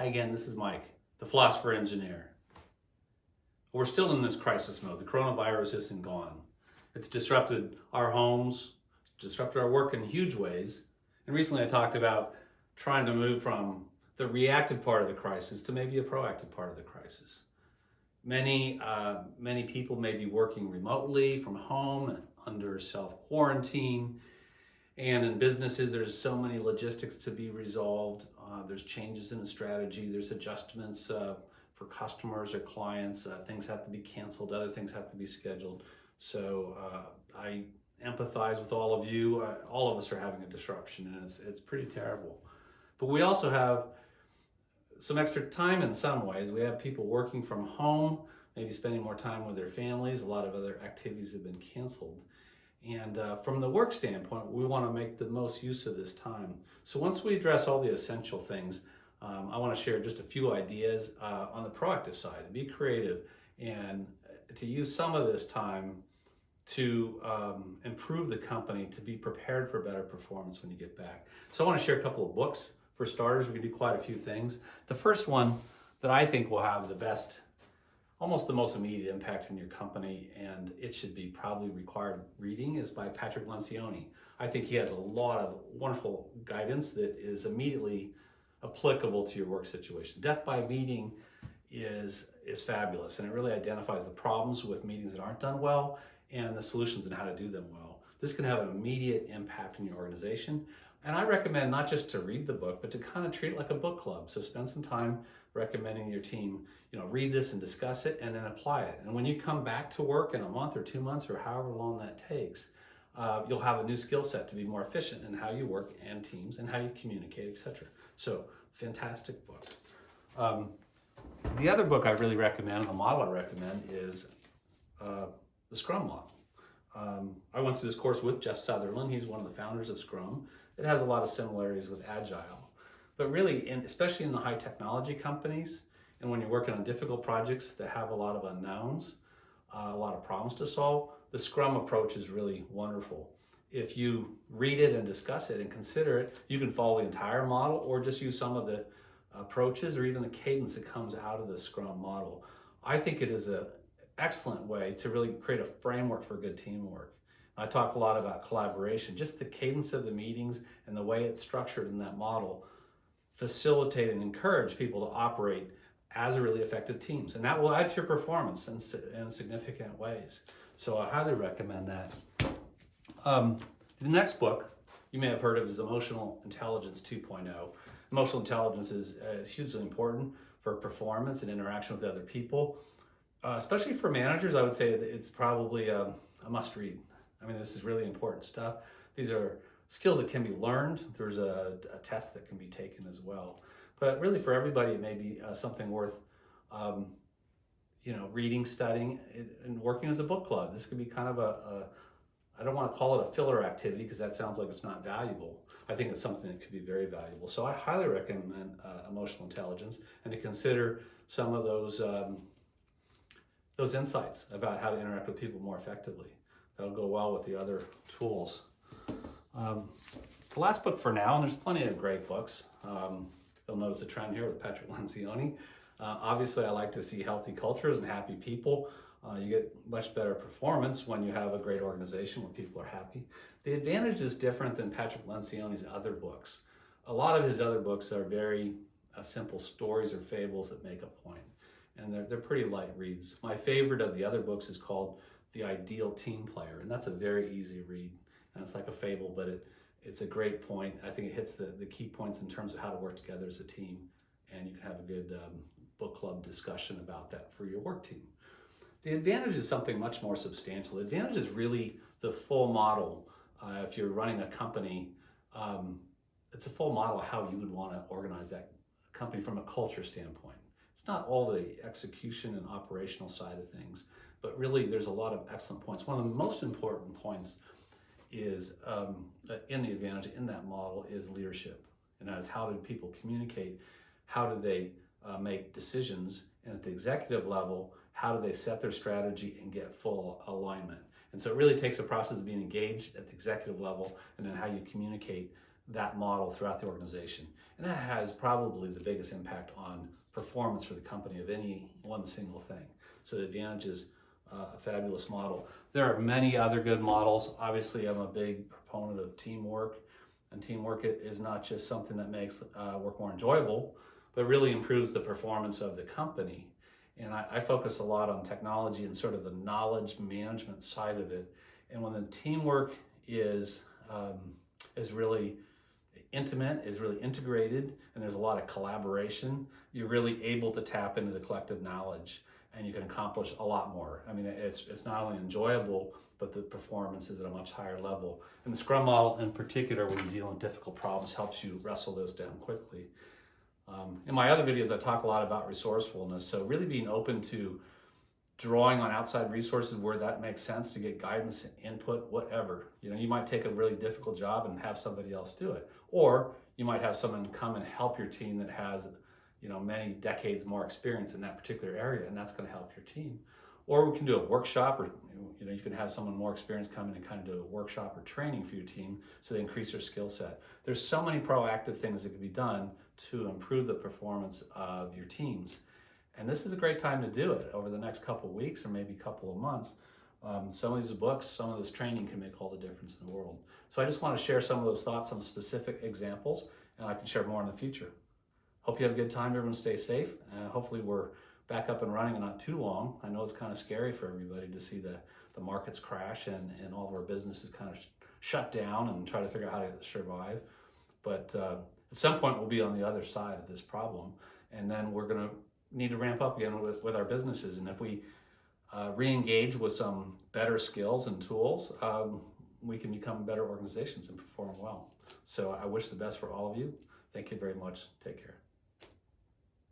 Hi again, this is Mike, the philosopher engineer. We're still in this crisis mode. The coronavirus isn't gone. It's disrupted our homes, disrupted our work in huge ways. And recently I talked about trying to move from the reactive part of the crisis to maybe a proactive part of the crisis. Many people may be working remotely from home under self-quarantine. And in businesses, there's so many logistics to be resolved. There's changes in the strategy. There's adjustments for customers or clients. Things have to be canceled. Other things have to be scheduled. So I empathize with all of you. All of us are having a disruption, and it's pretty terrible. But we also have some extra time in some ways. We have people working from home, maybe spending more time with their families. A lot of other activities have been canceled. And from the work standpoint, we want to make the most use of this time. So once we address all the essential things, I want to share just a few ideas on the proactive side. Be creative and to use some of this time to improve the company, to be prepared for better performance when you get back. So I want to share a couple of books. For starters, we can do quite a few things. The first one that I think will have the best, almost the most immediate impact in your company, and it should be probably required reading, is by Patrick Lencioni. I think he has a lot of wonderful guidance that is immediately applicable to your work situation. Death by Meeting is fabulous, and it really identifies the problems with meetings that aren't done well and the solutions and how to do them well. This can have an immediate impact in your organization. And I recommend not just to read the book, but to kind of treat it like a book club. So spend some time recommending your team, read this and discuss it and then apply it. And when you come back to work in a month or 2 months or however long that takes, you'll have a new skill set to be more efficient in how you work and teams and how you communicate, etc. So fantastic book. The other book I really recommend, the model I recommend, is the Scrum model. I went through this course with Jeff Sutherland. He's one of the founders of Scrum. It has a lot of similarities with Agile, but really, especially in the high technology companies, and when you're working on difficult projects that have a lot of unknowns, a lot of problems to solve, the Scrum approach is really wonderful. If you read it and discuss it and consider it, you can follow the entire model or just use some of the approaches or even the cadence that comes out of the Scrum model. I think it is an excellent way to really create a framework for good teamwork. I talk a lot about collaboration. Just the cadence of the meetings and the way it's structured in that model facilitate and encourage people to operate as really effective teams. And that will add to your performance in significant ways. So I highly recommend that. The next book you may have heard of is Emotional Intelligence 2.0. Emotional intelligence is hugely important for performance and interaction with other people. Especially for managers, I would say that it's probably a must read. I mean, this is really important stuff. These are skills that can be learned. There's a test that can be taken as well. But really for everybody, it may be something worth, reading, studying, and working as a book club. This could be kind of I don't want to call it a filler activity because that sounds like it's not valuable. I think it's something that could be very valuable. So I highly recommend Emotional Intelligence and to consider some of those insights about how to interact with people more effectively. That'll go well with the other tools. The last book for now, and there's plenty of great books. You'll notice a trend here with Patrick Lencioni. Obviously, I like to see healthy cultures and happy people. You get much better performance when you have a great organization where people are happy. The Advantage is different than Patrick Lencioni's other books. A lot of his other books are very simple stories or fables that make a point. And they're pretty light reads. My favorite of the other books is called The Ideal Team Player, and that's a very easy read. And it's like a fable, but it's a great point. I think it hits the key points in terms of how to work together as a team, and you can have a good book club discussion about that for your work team. The Advantage is something much more substantial. The Advantage is really the full model. If you're running a company, it's a full model of how you would want to organize that company from a culture standpoint. It's not all the execution and operational side of things, but really there's a lot of excellent points. One of the most important points is in the Advantage, in that model, is leadership. And that is, how do people communicate? How do they make decisions? And at the executive level, how do they set their strategy and get full alignment? And so it really takes a process of being engaged at the executive level and then how you communicate that model throughout the organization. And that has probably the biggest impact on performance for the company of any one single thing. So the advantage is a fabulous model. There are many other good models. Obviously, I'm a big proponent of teamwork, and teamwork is not just something that makes work more enjoyable, but really improves the performance of the company. And I focus a lot on technology and sort of the knowledge management side of it. And when the teamwork is really intimate, is really integrated, and there's a lot of collaboration, you're really able to tap into the collective knowledge, and you can accomplish a lot more. I mean, it's not only enjoyable, but the performance is at a much higher level. And the Scrum model in particular, when you're dealing with difficult problems, helps you wrestle those down quickly. In my other videos, I talk a lot about resourcefulness. So really being open to drawing on outside resources where that makes sense to get guidance, input, whatever. You know, you might take a really difficult job and have somebody else do it. Or you might have someone come and help your team that has, you know, many decades more experience in that particular area, and that's going to help your team. Or we can do a workshop, or you know, you can have someone more experienced come in and kind of do a workshop or training for your team so they increase their skill set. There's so many proactive things that can be done to improve the performance of your teams. And this is a great time to do it over the next couple of weeks or maybe a couple of months. Some of these books, some of this training can make all the difference in the world. So I just want to share some of those thoughts, some specific examples, and I can share more in the future. Hope you have a good time. Everyone stay safe. Hopefully we're back up and running in not too long. I know it's kind of scary for everybody to see the markets crash and all of our businesses kind of shut down and try to figure out how to survive. But at some point we'll be on the other side of this problem, and then we're going to need to ramp up again with our businesses. And if we re-engage with some better skills and tools, we can become better organizations and perform well. So I wish the best for all of you. Thank you very much. Take care.